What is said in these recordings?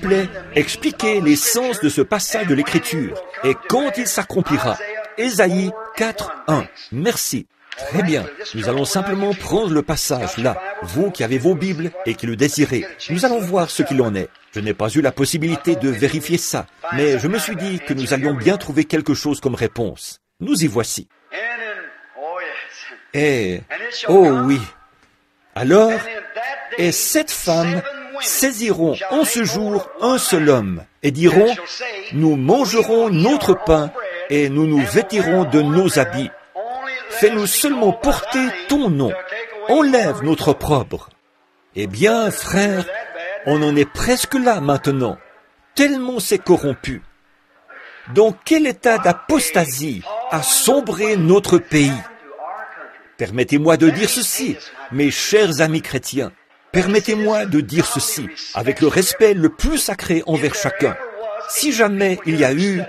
plaît, expliquer l'essence de ce passage de l'Écriture et quand il s'accomplira. Ésaïe 4:1. Merci. Très bien, nous allons simplement prendre le passage là, vous qui avez vos Bibles et qui le désirez. Nous allons voir ce qu'il en est. Je n'ai pas eu la possibilité de vérifier ça, mais je me suis dit que nous allions bien trouver quelque chose comme réponse. Nous y voici. Et, oh oui, alors, et 7 femmes saisiront en ce jour un seul homme et diront, nous mangerons notre pain et nous nous vêtirons de nos habits. Fais-nous seulement porter ton nom. Enlève notre opprobre. Eh bien, frères, on en est presque là maintenant, tellement c'est corrompu. Dans quel état d'apostasie a sombré notre pays? Permettez-moi de dire ceci, mes chers amis chrétiens. Permettez-moi de dire ceci, avec le respect le plus sacré envers chacun. Si jamais il y a eu,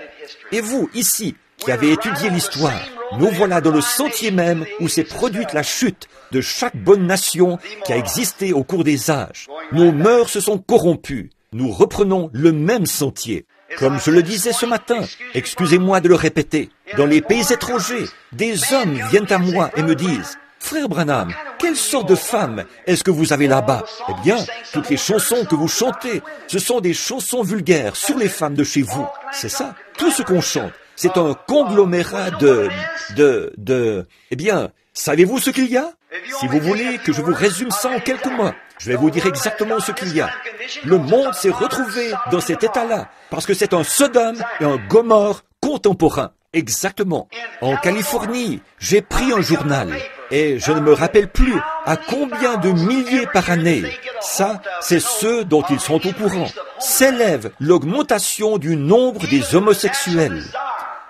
et vous, ici, qui avez étudié l'histoire, nous voilà dans le sentier même où s'est produite la chute de chaque bonne nation qui a existé au cours des âges. Nos mœurs se sont corrompues. Nous reprenons le même sentier. Comme je le disais ce matin, excusez-moi de le répéter, dans les pays étrangers, des hommes viennent à moi et me disent « Frère Branham, quelle sorte de femme est-ce que vous avez là-bas » Eh bien, toutes les chansons que vous chantez, ce sont des chansons vulgaires sur les femmes de chez vous. C'est ça, tout ce qu'on chante. C'est un conglomérat Eh bien, savez-vous ce qu'il y a? Si vous voulez que je vous résume ça en quelques mots, je vais vous dire exactement ce qu'il y a. Le monde s'est retrouvé dans cet état-là, parce que c'est un Sodome et un Gomorrhe contemporain. Exactement. En Californie, j'ai pris un journal, et je ne me rappelle plus à combien de milliers par année, ça, c'est ceux dont ils sont au courant, s'élève l'augmentation du nombre des homosexuels.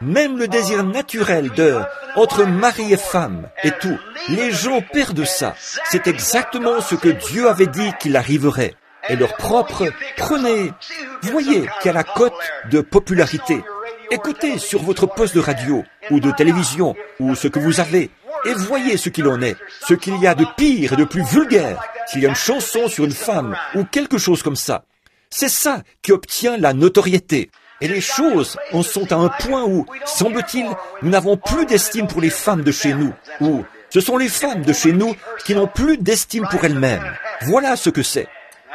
Même le désir naturel entre mari et femme et tout, les gens perdent ça. C'est exactement ce que Dieu avait dit qu'il arriverait. Et leur propre, voyez qu'il y a la cote de popularité. Écoutez sur votre poste de radio ou de télévision ou ce que vous avez et voyez ce qu'il en est, ce qu'il y a de pire et de plus vulgaire. S'il y a une chanson sur une femme ou quelque chose comme ça, c'est ça qui obtient la notoriété. Et les choses en sont à un point où, semble-t-il, nous n'avons plus d'estime pour les femmes de chez nous, ou ce sont les femmes de chez nous qui n'ont plus d'estime pour elles-mêmes. Voilà ce que c'est.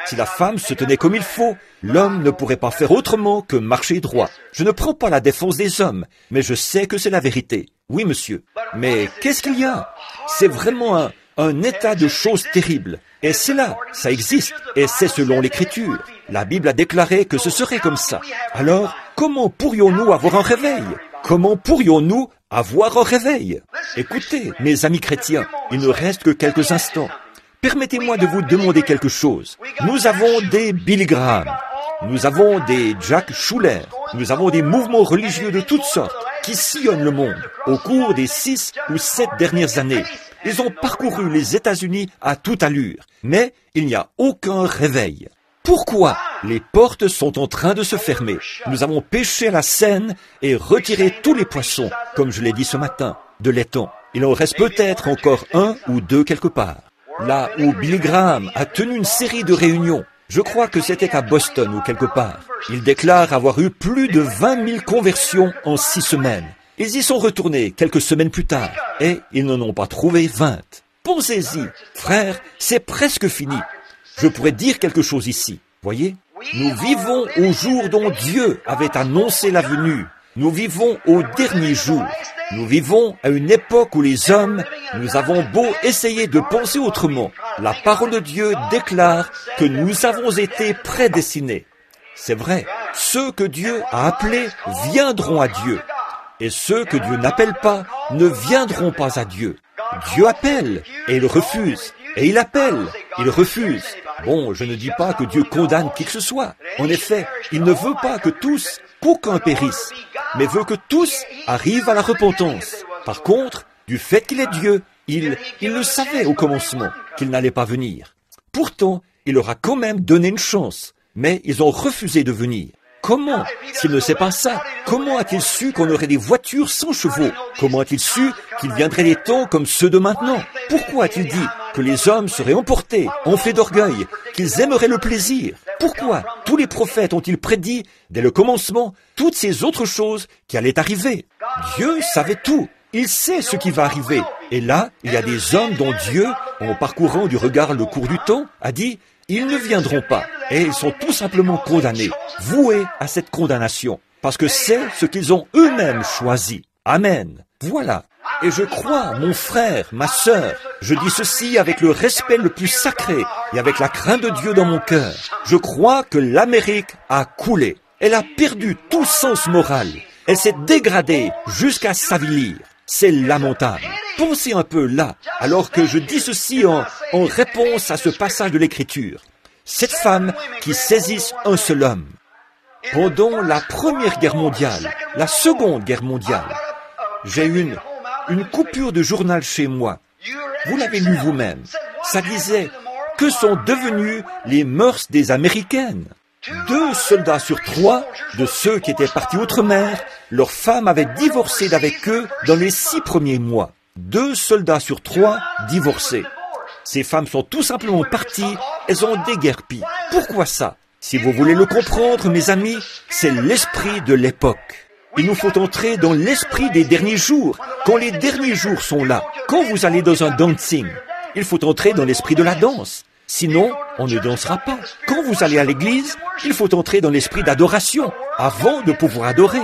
Si la femme se tenait comme il faut, l'homme ne pourrait pas faire autrement que marcher droit. Je ne prends pas la défense des hommes, mais je sais que c'est la vérité. Oui, monsieur. Mais qu'est-ce qu'il y a? C'est vraiment un état de choses terribles. Et c'est là, ça existe, et c'est selon l'Écriture. La Bible a déclaré que ce serait comme ça. Alors, comment pourrions-nous avoir un réveil? Comment pourrions-nous avoir un réveil? Écoutez, mes amis chrétiens, il ne reste que quelques instants. Permettez-moi de vous demander quelque chose. Nous avons des Billy Graham, nous avons des Jack Schuller, nous avons des mouvements religieux de toutes sortes qui sillonnent le monde au cours des 6 ou 7 dernières années. Ils ont parcouru les États-Unis à toute allure, mais il n'y a aucun réveil. Pourquoi? Les portes sont en train de se fermer. Nous avons pêché à la Seine et retiré tous les poissons, comme je l'ai dit ce matin, de l'étang. Il en reste peut-être encore 1 ou 2 quelque part. Là où Billy Graham a tenu une série de réunions, je crois que c'était à Boston ou quelque part. Il déclare avoir eu plus de 20 000 conversions en 6 semaines. Ils y sont retournés quelques semaines plus tard, et ils n'en ont pas trouvé 20. Pensez-y, frères, c'est presque fini. Je pourrais dire quelque chose ici, voyez? Nous vivons au jour dont Dieu avait annoncé la venue. Nous vivons au dernier jour. Nous vivons à une époque où les hommes, nous avons beau essayer de penser autrement. La parole de Dieu déclare que nous avons été prédestinés. C'est vrai, ceux que Dieu a appelés viendront à Dieu. Et ceux que Dieu n'appelle pas ne viendront pas à Dieu. Dieu appelle et il refuse. Et il appelle, il refuse. Bon, je ne dis pas que Dieu condamne qui que ce soit. En effet, il ne veut pas que tous, qu'aucun périsse, mais veut que tous arrivent à la repentance. Par contre, du fait qu'il est Dieu, il le savait au commencement qu'il n'allait pas venir. Pourtant, il leur a quand même donné une chance, mais ils ont refusé de venir. Comment? S'il ne sait pas ça, comment a-t-il su qu'on aurait des voitures sans chevaux? Comment a-t-il su qu'il viendrait des temps comme ceux de maintenant? Pourquoi a-t-il dit que les hommes seraient emportés, enflés d'orgueil, qu'ils aimeraient le plaisir? Pourquoi tous les prophètes ont-ils prédit, dès le commencement, toutes ces autres choses qui allaient arriver? Dieu savait tout. Il sait ce qui va arriver. Et là, il y a des hommes dont Dieu, en parcourant du regard le cours du temps, a dit, ils ne viendront pas. Et ils sont tout simplement condamnés, voués à cette condamnation. Parce que c'est ce qu'ils ont eux-mêmes choisi. Amen. Voilà. Et je crois, mon frère, ma sœur, je dis ceci avec le respect le plus sacré et avec la crainte de Dieu dans mon cœur. Je crois que l'Amérique a coulé. Elle a perdu tout sens moral. Elle s'est dégradée jusqu'à s'avilir. C'est lamentable. Pensez un peu là, alors que je dis ceci en réponse à ce passage de l'Écriture. Cette femme qui saisisse un seul homme. Pendant la Première Guerre mondiale, la Seconde Guerre mondiale, j'ai eu une coupure de journal chez moi. Vous l'avez lu vous-même. Ça disait, que sont devenues les mœurs des Américaines? 2 soldats sur 3 de ceux qui étaient partis outre-mer, leurs femmes avaient divorcé d'avec eux dans les 6 premiers mois. 2 soldats sur 3 divorcés. Ces femmes sont tout simplement parties, elles ont déguerpi. Pourquoi ça? Si vous voulez le comprendre, mes amis, c'est l'esprit de l'époque. Il nous faut entrer dans l'esprit des derniers jours, quand les derniers jours sont là. Quand vous allez dans un dancing, il faut entrer dans l'esprit de la danse. Sinon, on ne dansera pas. Quand vous allez à l'église, il faut entrer dans l'esprit d'adoration, avant de pouvoir adorer.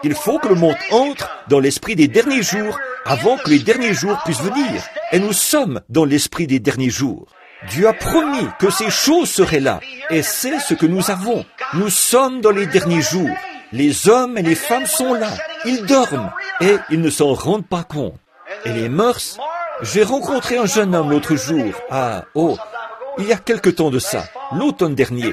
Il faut que le monde entre dans l'esprit des derniers jours, avant que les derniers jours puissent venir. Et nous sommes dans l'esprit des derniers jours. Dieu a promis que ces choses seraient là, et c'est ce que nous avons. Nous sommes dans les derniers jours. Les hommes et les femmes sont là. Ils dorment, et ils ne s'en rendent pas compte. Et les mœurs... J'ai rencontré un jeune homme l'autre jour, il y a quelque temps de ça, l'automne dernier.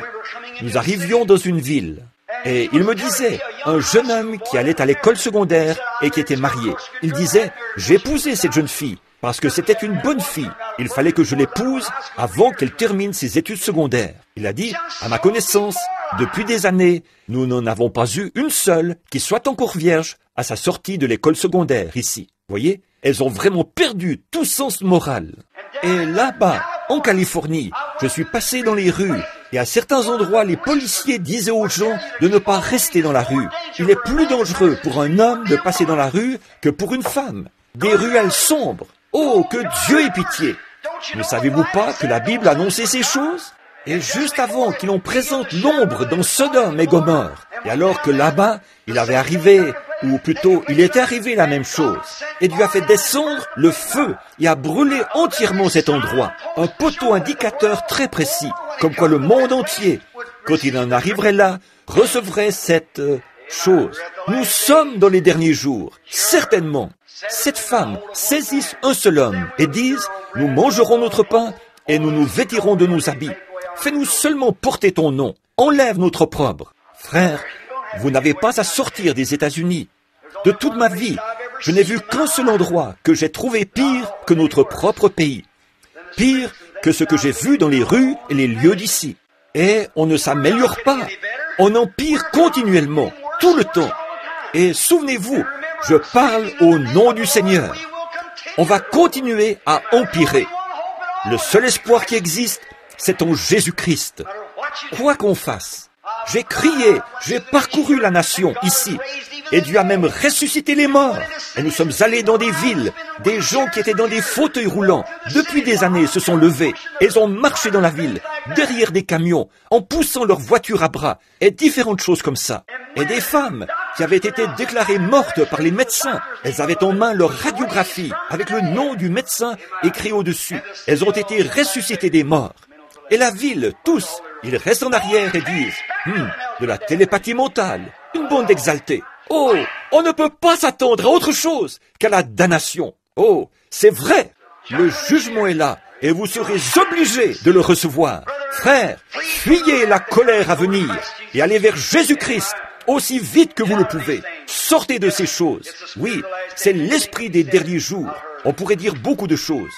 Nous arrivions dans une ville, et il me disait, un jeune homme qui allait à l'école secondaire et qui était marié. Il disait, j'ai épousé cette jeune fille, parce que c'était une bonne fille. Il fallait que je l'épouse avant qu'elle termine ses études secondaires. Il a dit, à ma connaissance, depuis des années, nous n'en avons pas eu une seule qui soit encore vierge à sa sortie de l'école secondaire ici. Voyez, elles ont vraiment perdu tout sens moral. Et là-bas, en Californie, je suis passé dans les rues, et à certains endroits, les policiers disaient aux gens de ne pas rester dans la rue. Il est plus dangereux pour un homme de passer dans la rue que pour une femme. Des ruelles sombres. Oh, que Dieu ait pitié! Ne savez-vous pas que la Bible annonçait ces choses? Et juste avant qu'il en présente l'ombre dans Sodome et Gomorrhe, et alors que là-bas, il avait arrivé, ou plutôt, il était arrivé la même chose. Et Dieu a fait descendre le feu et a brûlé entièrement cet endroit. Un poteau indicateur très précis, comme quoi le monde entier, quand il en arriverait là, recevrait cette chose. Nous sommes dans les derniers jours, certainement. Cette femme saisisse un seul homme et dise, nous mangerons notre pain et nous nous vêtirons de nos habits. Fais-nous seulement porter ton nom. Enlève notre opprobre. Frère, vous n'avez pas à sortir des États-Unis. De toute ma vie, je n'ai vu qu'un seul endroit que j'ai trouvé pire que notre propre pays. Pire que ce que j'ai vu dans les rues et les lieux d'ici. Et on ne s'améliore pas. On empire continuellement, tout le temps. Et souvenez-vous, je parle au nom du Seigneur. On va continuer à empirer. Le seul espoir qui existe, c'est en Jésus-Christ. Quoi qu'on fasse. J'ai crié, j'ai parcouru la nation ici. Et Dieu a même ressuscité les morts. Et nous sommes allés dans des villes. Des gens qui étaient dans des fauteuils roulants, depuis des années, se sont levés. Ils ont marché dans la ville, derrière des camions, en poussant leurs voitures à bras, et différentes choses comme ça. Et des femmes qui avaient été déclarées mortes par les médecins. Elles avaient en main leur radiographie, avec le nom du médecin écrit au-dessus. Elles ont été ressuscitées des morts. Et la ville, tous, ils restent en arrière et disent, de la télépathie mentale, une bande exaltée. Oh, on ne peut pas s'attendre à autre chose qu'à la damnation. Oh, c'est vrai, le jugement est là et vous serez obligés de le recevoir. Frères, fuyez la colère à venir et allez vers Jésus-Christ aussi vite que vous le pouvez. Sortez de ces choses. Oui, c'est l'esprit des derniers jours. On pourrait dire beaucoup de choses.